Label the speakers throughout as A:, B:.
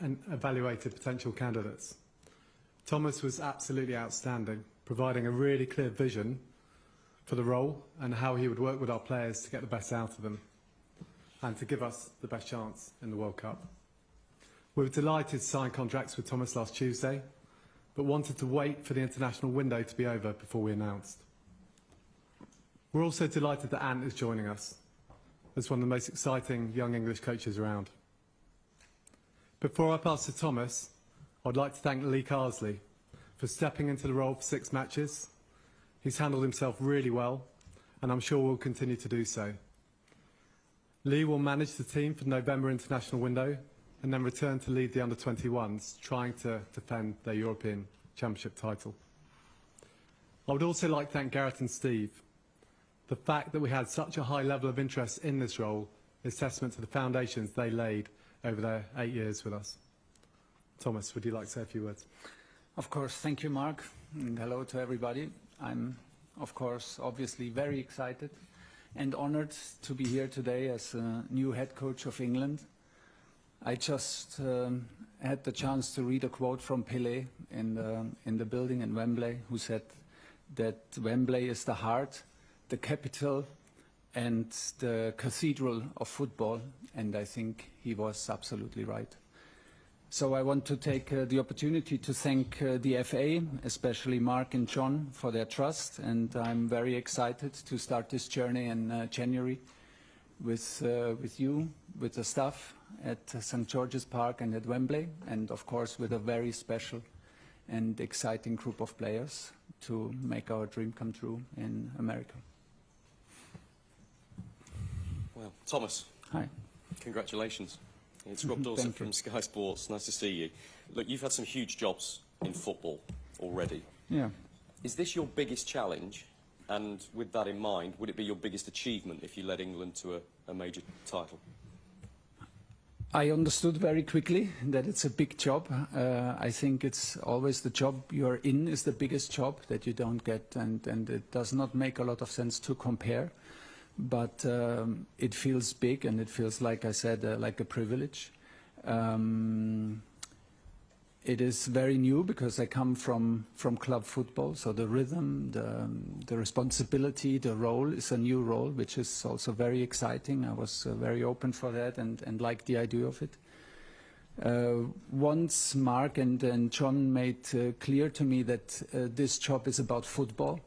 A: and evaluated potential candidates. Thomas was absolutely outstanding, providing a really clear vision for the role and how he would work with our players to get the best out of them and to give us the best chance in the World Cup. We were delighted to sign contracts with Thomas last Tuesday, but wanted to wait for the international window to be over before we announced. We're also delighted that Ant is joining us as one of the most exciting young English coaches around. Before I pass to Thomas, I'd like to thank Lee Carsley for stepping into the role for 6 matches. He's handled himself really well, and I'm sure will continue to do so. Lee will manage the team for the November international window and then return to lead the under-21s, trying to defend their European Championship title. I would also like to thank Gareth and Steve. The fact that we had such a high level of interest in this role is testament to the foundations they laid over their 8 years with us. Thomas, would you like to say a few words?
B: Of course, thank you, Mark, and hello to everybody. I'm, of course, obviously very excited and honored to be here today as a new head coach of England. I just had the chance to read a quote from Pelé in the building in Wembley, who said that Wembley is the heart, the capital, and the cathedral of football, and I think he was absolutely right. So I want to take the opportunity to thank the FA, especially Mark and John, for their trust, and I'm very excited to start this journey in January with you, with the staff at St. George's Park and at Wembley, and of course with a very special and exciting group of players to make our dream come true in America.
C: Well, Thomas.
B: Hi.
C: Congratulations. It's Rob Dawson from Sky Sports. Nice to see you. Look, you've had some huge jobs in football already.
B: Yeah.
C: Is this your biggest challenge? And with that in mind, would it be your biggest achievement if you led England to a major title?
B: I understood very quickly that it's a big job. I think it's always the job you're in is the biggest job that you don't get, and it does not make a lot of sense to compare. But it feels big, and it feels, like I said, like a privilege. It is very new because I come from club football, so the rhythm, the responsibility, the role is a new role, which is also very exciting. I was very open for that and liked the idea of it. Once Mark and John made clear to me that this job is about football,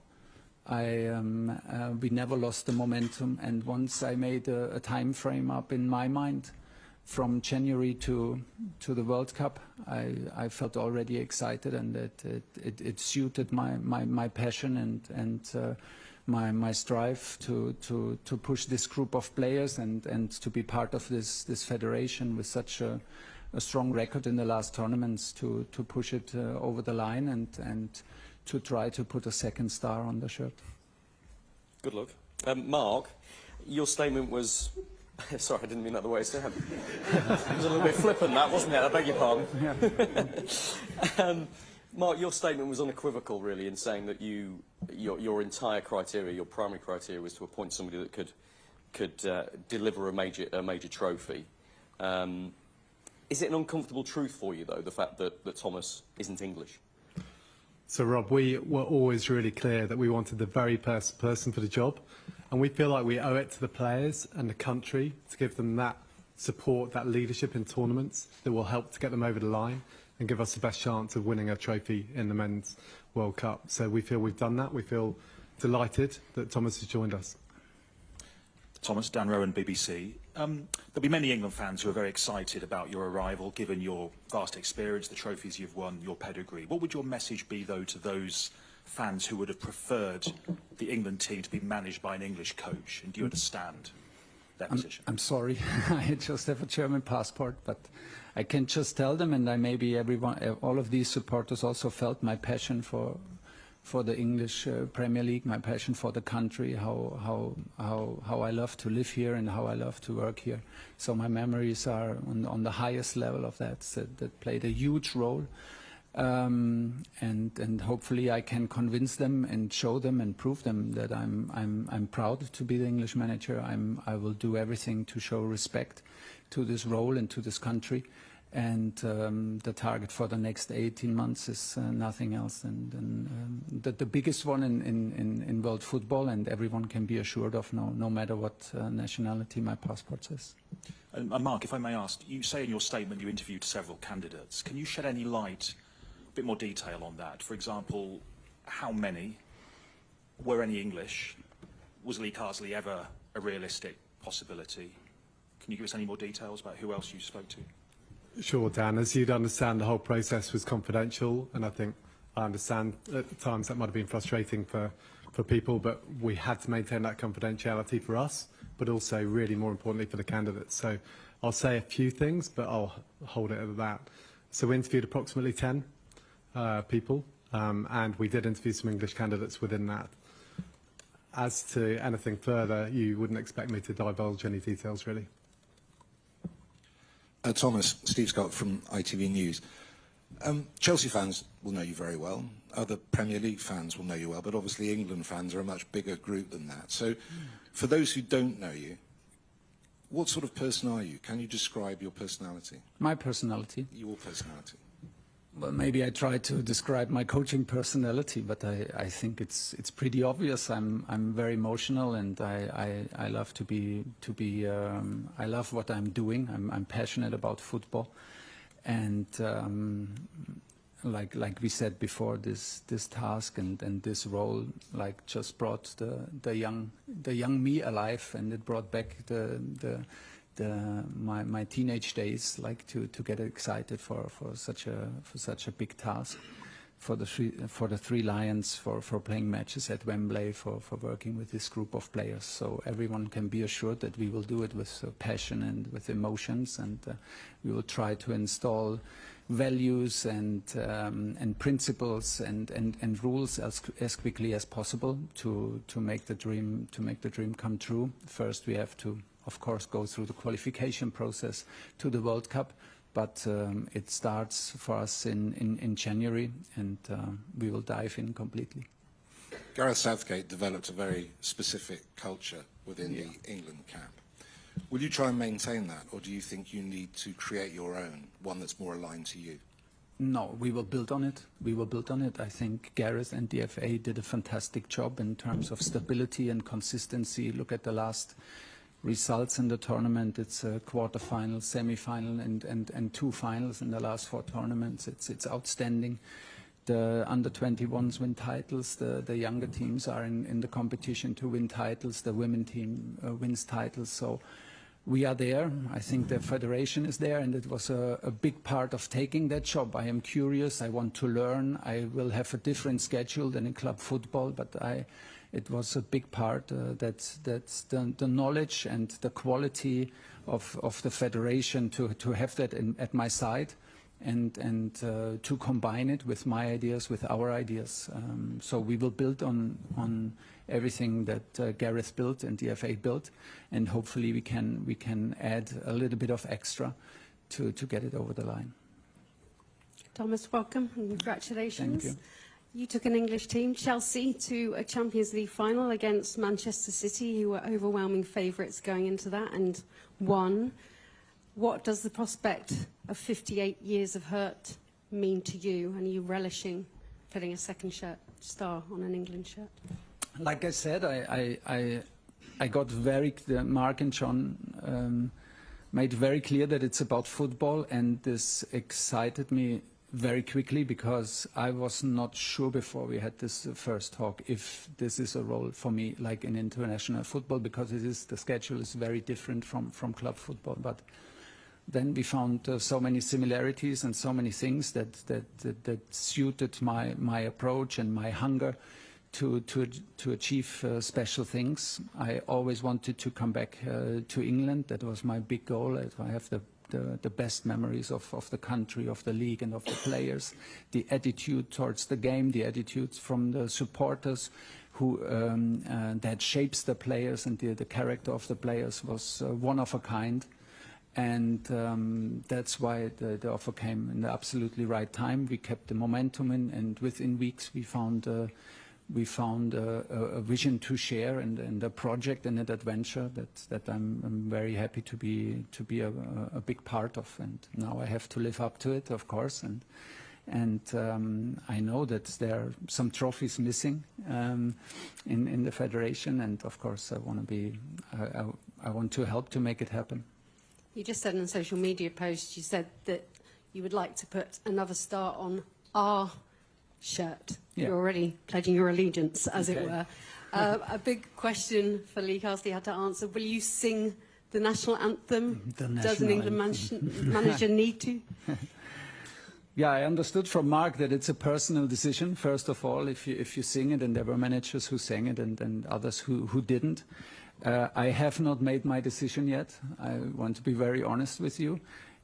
B: we never lost the momentum, and once I made a time frame up in my mind from January to the World Cup, I felt already excited, and that it suited my passion and my strive to push this group of players and to be part of this federation with such a strong record in the last tournaments to push it over the line and to try to put a second star on the shirt.
C: Good luck. Mark, your statement was... Sorry, I didn't mean that the way it sounded. It was a little bit flippant, that, wasn't it? I beg your pardon.
B: Yeah.
C: Mark, your statement was unequivocal, really, in saying that your entire criteria, your primary criteria, was to appoint somebody that could deliver a major trophy. Is it an uncomfortable truth for you, though, the fact that Thomas isn't English?
A: So, Rob, we were always really clear that we wanted the very best person for the job, and we feel like we owe it to the players and the country to give them that support, that leadership in tournaments that will help to get them over the line and give us the best chance of winning a trophy in the Men's World Cup. So we feel we've done that. We feel delighted that Thomas has joined us.
D: Thomas, Dan Rowan, BBC. There'll be many England fans who are very excited about your arrival, given your vast experience, the trophies you've won, your pedigree. What would your message be, though, to those fans who would have preferred the England team to be managed by an English coach? And do you understand that position?
B: I'm sorry, I just have a German passport, but I can just tell them, and maybe all of these supporters also felt my passion for the English Premier League, my passion for the country, how I love to live here and how I love to work here. So my memories are on the highest level of that played a huge role. And hopefully I can convince them and show them and prove them that I'm proud to be the English manager. I will do everything to show respect to this role and to this country. And the target for the next 18 months is nothing else than the biggest one in world football, and everyone can be assured of, no matter what nationality my passport says.
D: And Mark, if I may ask, you say in your statement you interviewed several candidates. Can you shed any light, a bit more detail on that? For example, how many? Were any English? Was Lee Carsley ever a realistic possibility? Can you give us any more details about who else you spoke to?
A: Sure, Dan. As you'd understand, the whole process was confidential, and I understand at times that might have been frustrating for people, but we had to maintain that confidentiality for us, but also really more importantly for the candidates. So I'll say a few things, but I'll hold it at that. So we interviewed approximately 10 people, and we did interview some English candidates within that. As to anything further, you wouldn't expect me to divulge any details, really.
E: Thomas, Steve Scott from ITV News. Chelsea fans will know you very well. Other Premier League fans will know you well, but obviously England fans are a much bigger group than that. So for those who don't know you, what sort of person are you? Can you describe your personality?
B: My personality?
E: Your personality.
B: Well, maybe I try to describe my coaching personality, but I think it's pretty obvious. I'm very emotional, and I love I love what I'm doing. I'm passionate about football, and like we said before, this task and this role just brought the young me alive, and it brought back my teenage days, to get excited for such a big task, for the three Lions, for playing matches at Wembley, for working with this group of players. So everyone can be assured that we will do it with passion and with emotions, and we will try to install values and principles and rules as quickly as possible to make the dream come true. First, we have to, of course, go through the qualification process to the World Cup, but it starts for us in January, and we will dive in completely.
E: Gareth Southgate developed a very specific culture within the England camp. Will you try and maintain that, or do you think you need to create your own, one that's more aligned to you?
B: No, we will build on it. We will build on it. I think Gareth and the FA did a fantastic job in terms of stability and consistency. Look at the last results in the tournament. It's a quarter-final, semi-final, and two finals in the last four tournaments. It's outstanding. The under-21s win titles. The younger teams are in the competition to win titles. The women team wins titles. So we are there. I think the federation is there, and it was a big part of taking that job. I am curious. I want to learn. I will have a different schedule than in club football, but it was a big part. That's the knowledge and the quality of the federation to have that at my side, and to combine it with my ideas, with our ideas. So we will build on everything that Gareth built and the FA built, and hopefully we can add a little bit of extra to get it over the line.
F: Thomas, welcome and congratulations.
B: Thank you.
F: You took an English team, Chelsea, to a Champions League final against Manchester City, who were overwhelming favourites going into that, and won. What does the prospect of 58 years of hurt mean to you? And are you relishing putting a second star on an England shirt?
B: Like I said, I got Mark and John made very clear that it's about football, and this excited me very quickly, because I was not sure before we had this first talk if this is a role for me like in international football, because the schedule is very different from club football. But then we found so many similarities and so many things that suited my approach and my hunger to achieve special things. I always wanted to come back to England. That was my big goal. I have the best memories of the country, of the league, and of the players. The attitude towards the game, the attitude from the supporters who that shapes the players, and the character of the players was one of a kind. And that's why the offer came in the absolutely right time. We kept the momentum in, and within weeks we found we found a vision to share and a project and an adventure that I'm very happy to be a big part of. And now I have to live up to it, of course. And I know that there are some trophies missing in the federation, and of course I want to help to make it happen.
F: You just said in a social media post, you said that you would like to put another star on our shirt.
B: Yeah.
F: You're already pledging your allegiance, as it
B: Okay.
F: were. A big question for Lee Castley had to answer. Will you sing the national anthem?
B: The
F: Does an
B: national
F: England manager need to?
B: Yeah, I understood from Mark that it's a personal decision, first of all, if you sing it, and there were managers who sang it and others who didn't. I have not made my decision yet. I want to be very honest with you.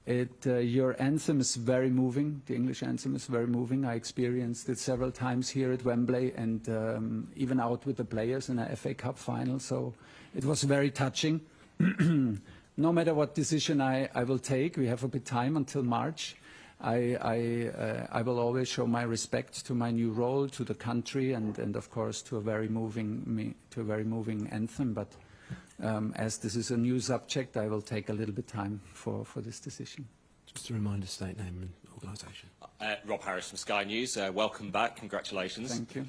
B: Your anthem is very moving. The English anthem is very moving. I experienced it several times here at Wembley and even out with the players in a FA Cup final. So it was very touching. No matter what decision I will take, we have a bit of time until March. I will always show my respect to my new role, to the country, and of course to a very moving anthem. But as this is a new subject, I will take a little bit time for this decision.
G: Just a reminder, state name and organisation.
H: Rob Harris from Sky News. Welcome back. Congratulations.
B: Thank you.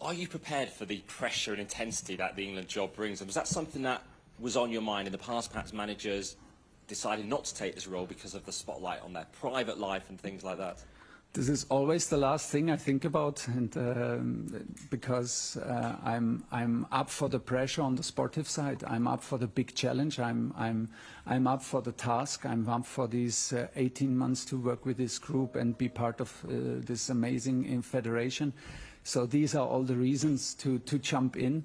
H: Are you prepared for the pressure and intensity that the England job brings? And was that something that was on your mind in the past? Perhaps managers decided not to take this role because of the spotlight on their private life and things like that?
B: This is always the last thing I think about, and because I'm up for the pressure on the sportive side. I'm up for the big challenge. I'm up for the task. I'm up for these 18 months to work with this group and be part of this amazing federation. So these are all the reasons to jump in.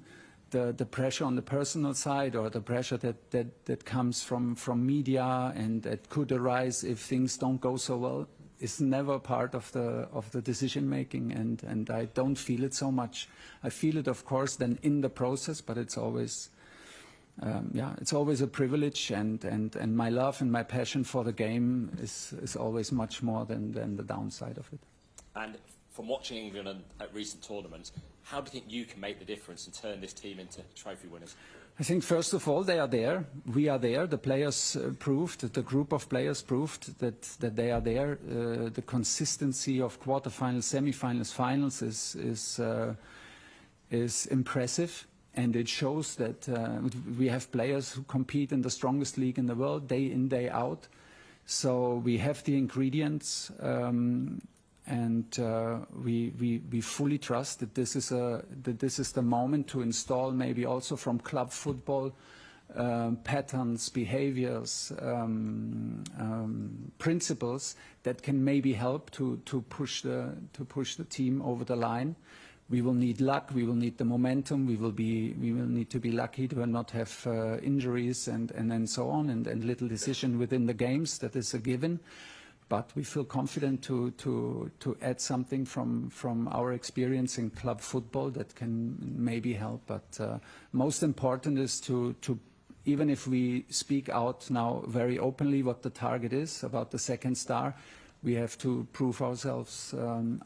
B: The pressure on the personal side, or the pressure that comes from media and that could arise if things don't go so well, is never part of the decision making, and I don't feel it so much. I feel it, of course, then in the process, but it's always it's always a privilege, and my love and my passion for the game is always much more than the downside of it.
H: And from watching England at recent tournaments, how do you think you can make the difference and turn this team into trophy winners?
B: I think, first of all, they are there. We are there. The players proved, the group of players proved that they are there. The consistency of quarterfinals, semi-finals, finals is impressive. And it shows that we have players who compete in the strongest league in the world, day in, day out. So we have the ingredients. And we fully trust that this is the moment to install, maybe also from club football, patterns, behaviors, principles that can maybe help to push the team over the line. We will need luck. We will need the momentum. We will need to be lucky to not have injuries and so on, and little decision within the games. That is a given. But we feel confident to add something from our experience in club football that can maybe help. But most important is to even if we speak out now very openly what the target is about the second star, we have to prove ourselves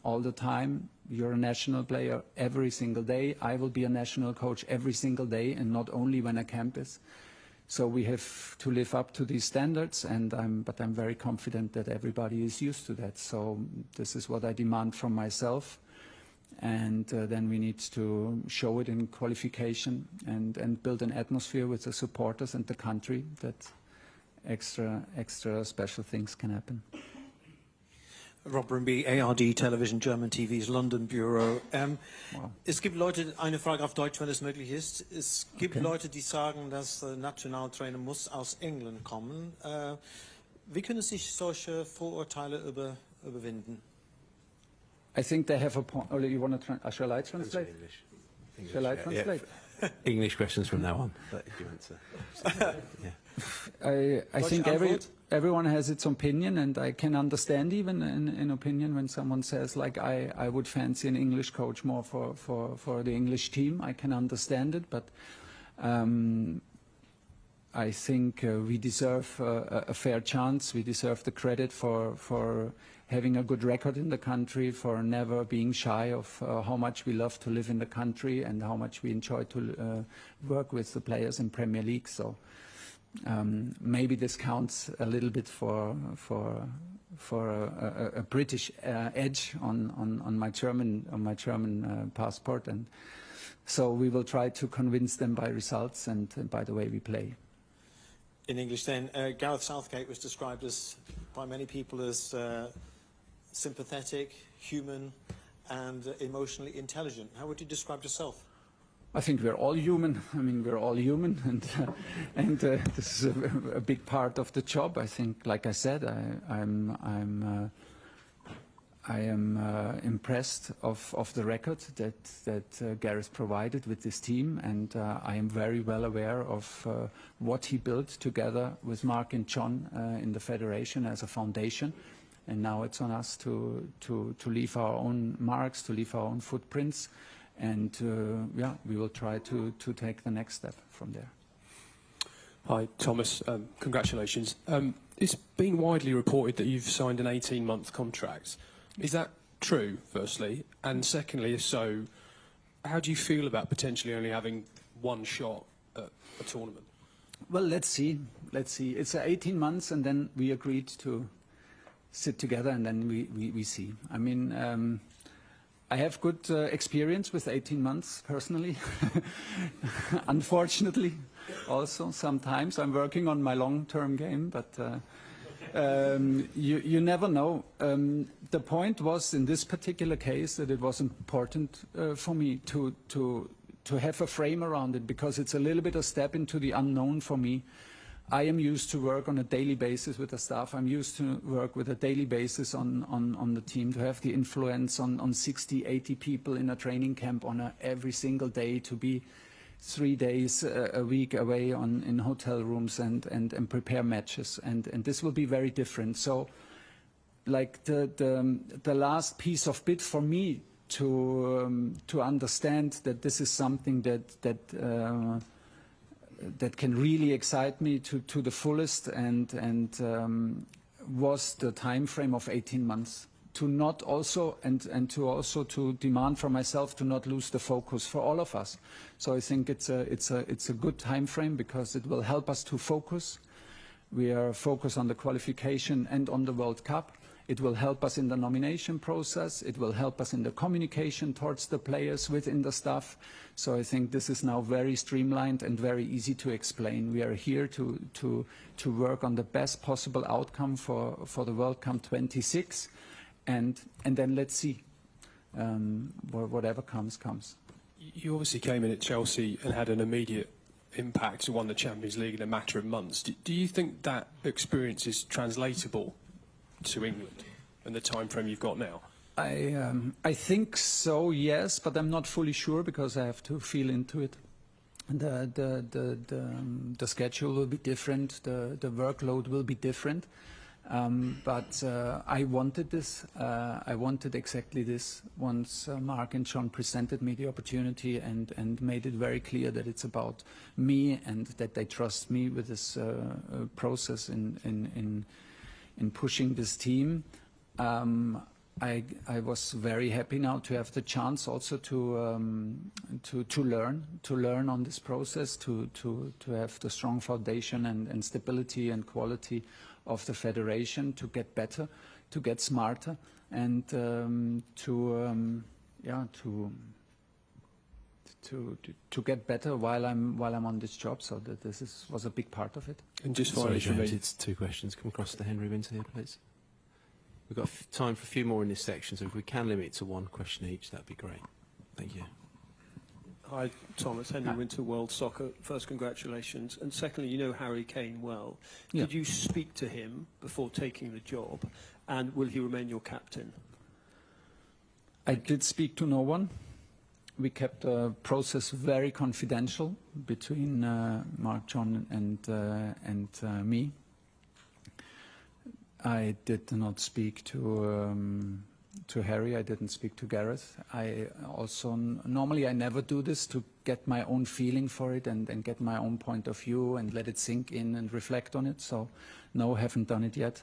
B: all the time. You're a national player every single day. I will be a national coach every single day, and not only when a camp is. So we have to live up to these standards, but I'm very confident that everybody is used to that. So this is what I demand from myself, and then we need to show it in qualification and build an atmosphere with the supporters and the country that extra special things can happen.
I: Rob Brimby, ARD Television, German TV's London Bureau.
B: Wow.
I: Es gibt Leute, eine Frage auf Deutsch, wenn es möglich ist. Es gibt Leute, die sagen, dass der Nationaltrainer muss aus England kommen. Wie können sich solche Vorurteile überwinden?
B: I think they have a point. Oh, you want to shall I translate?
G: English.
B: Shall I translate?
G: Yeah. English questions from now on. But if you answer. Yeah.
B: I think everyone has its opinion, and I can understand even an opinion when someone says, like, I would fancy an English coach more for the English team. I can understand it, but I think we deserve a fair chance. We deserve the credit for having a good record in the country, for never being shy of how much we love to live in the country and how much we enjoy to work with the players in Premier League. So maybe this counts a little bit for a British edge on my German passport, and so we will try to convince them by results and by the way we play.
I: In English then, Gareth Southgate was described by many people as sympathetic, human and emotionally intelligent. How would you describe yourself?
B: I think we're all human. I mean, we're all human, and this is a big part of the job. I think, like I said, I am impressed of the record that Gareth provided with this team, and I am very well aware of what he built together with Mark and John in the federation as a foundation. And now it's on us to leave our own marks, to leave our own footprints, and yeah, we will try to take the next step from there.
J: Hi, Thomas. Congratulations. It's been widely reported that you've signed an 18-month contract. Is that true, firstly? And secondly, if so, how do you feel about potentially only having one shot at a tournament?
B: Well, let's see. Let's see. It's 18 months, and then we agreed to sit together, and then we see. I mean, I have good experience with 18 months, personally. Unfortunately, also, sometimes I'm working on my long-term game, but you never know. The point was, in this particular case, that it was important for me to have a frame around it, because it's a little bit a step into the unknown for me. I am used to work on a daily basis with the staff. I'm used to work with a daily basis on the team, to have the influence on 60, 80 people in a training camp on every single day, to be 3 days a week away in hotel rooms and prepare matches. And this will be very different. So, like the last piece of bit for me to understand that this is something that can really excite me to the fullest, and was the time frame of 18 months. To not also and to also to demand from myself to not lose the focus for all of us. So I think it's a good time frame, because it will help us to focus. We are focused on the qualification and on the World Cup. It will help us in the nomination process. It will help us in the communication towards the players within the staff. So I think this is now very streamlined and very easy to explain. We are here to work on the best possible outcome for the World Cup 26, and then let's see. Whatever comes.
J: You obviously came in at Chelsea and had an immediate impact and won the Champions League in a matter of months. Do you think that experience is translatable to England and the time frame you've got now?
B: I think so, yes, but I'm not fully sure, because I have to feel into it. The schedule will be different, the workload will be different, but I wanted this. I wanted exactly this once Mark and John presented me the opportunity and made it very clear that it's about me and that they trust me with this process in pushing this team. I was very happy now to have the chance also to learn on this process, to have the strong foundation and stability and quality of the federation, to get better, to get smarter, and to get better while I'm on this job. So that this was a big part of it.
J: And just
G: Sorry,
J: finally,
G: James, it's 2 questions. Come across to Henry Winter here, please. We've got time for a few more in this section, so if we can limit it to 1 question each, that'd be great. Thank you.
J: Hi, Thomas. Henry Winter, World Soccer. First, congratulations. And secondly, you know Harry Kane well.
B: Yeah.
J: Did you speak to him before taking the job? And will he remain your captain?
B: I did speak to no one. We kept the process very confidential between Mark, John, and me. I did not speak to to Harry. I didn't speak to Gareth. I also, normally I never do this to get my own feeling for it and get my own point of view and let it sink in and reflect on it. So no, haven't done it yet.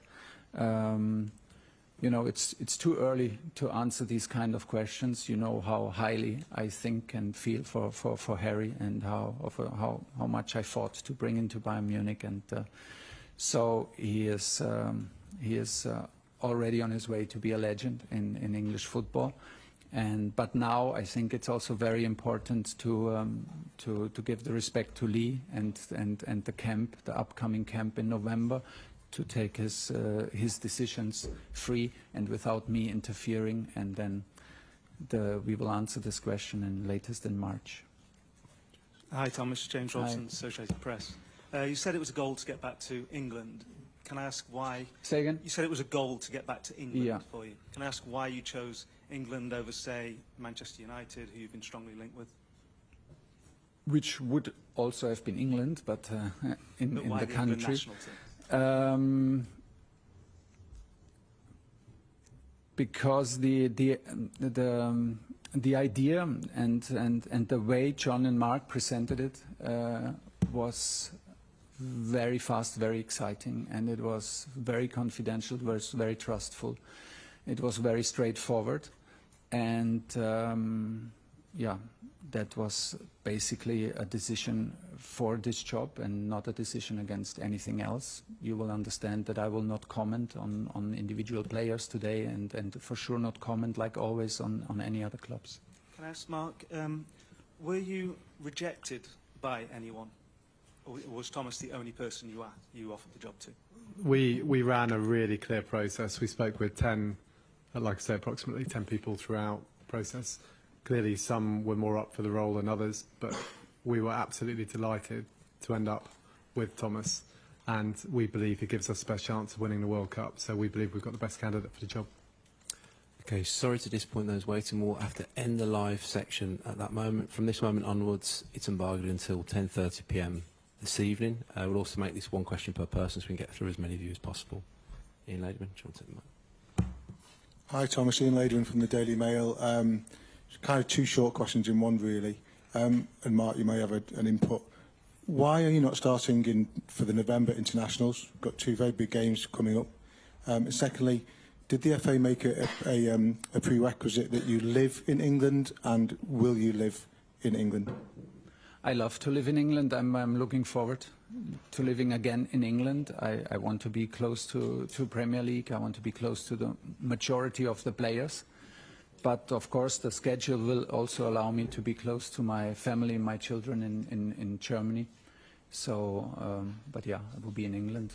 B: You know, it's too early to answer these kind of questions. You know how highly I think and feel for Harry, and how much I fought to bring him to Bayern Munich, and so he is already on his way to be a legend in English football. But now I think it's also very important to give the respect to Lee and the camp, the upcoming camp in November, to take his decisions free and without me interfering, and then we will answer this question latest in March.
K: Hi, Thomas. James Robson, Associated Press. You said it was a goal to get back to England. Can I ask why?
B: Say again?
K: You said it was a goal to get back to England.
B: Yeah.
K: For you. Can I ask why you chose England over, say, Manchester United, who you've been strongly linked with?
B: Which would also have been England, but in
K: But why
B: the
K: the England
B: country.
K: national team?
B: Because the idea and the way John and Mark presented it was very fast, very exciting, and it was very confidential, it was very trustful, it was very straightforward, and yeah, that was basically a decision for this job and not a decision against anything else. You will understand that I will not comment on individual players today, and for sure not comment, like always, on any other clubs.
K: Can I ask, Mark, were you rejected by anyone? Or was Thomas the only person you offered the job to?
A: We ran a really clear process. We spoke with 10, like I say, approximately 10 people throughout the process. Clearly some were more up for the role than others, but we were absolutely delighted to end up with Thomas, and we believe he gives us the best chance of winning the World Cup, so we believe we've got the best candidate for the job.
G: Okay, sorry to disappoint those waiting. We'll have to end the live section at that moment. From this moment onwards, it's embargoed until 10:30 p.m. this evening. We'll also make this one question per person so we can get through as many of you as possible. Ian Laderman, do you want to take the mic?
L: Hi, Thomas. Ian Laderman from the Daily Mail. Kind of two short questions in one, really. And Mark, you may have an input. Why are you not starting for the November internationals? Got two very big games coming up. And secondly, did the FA make a prerequisite that you live in England, and will you live in England?
B: I love to live in England. I'm looking forward to living again in England. I want to be close to Premier League. I want to be close to the majority of the players. But of course, the schedule will also allow me to be close to my family, my children in Germany. So, but yeah, I will be in England.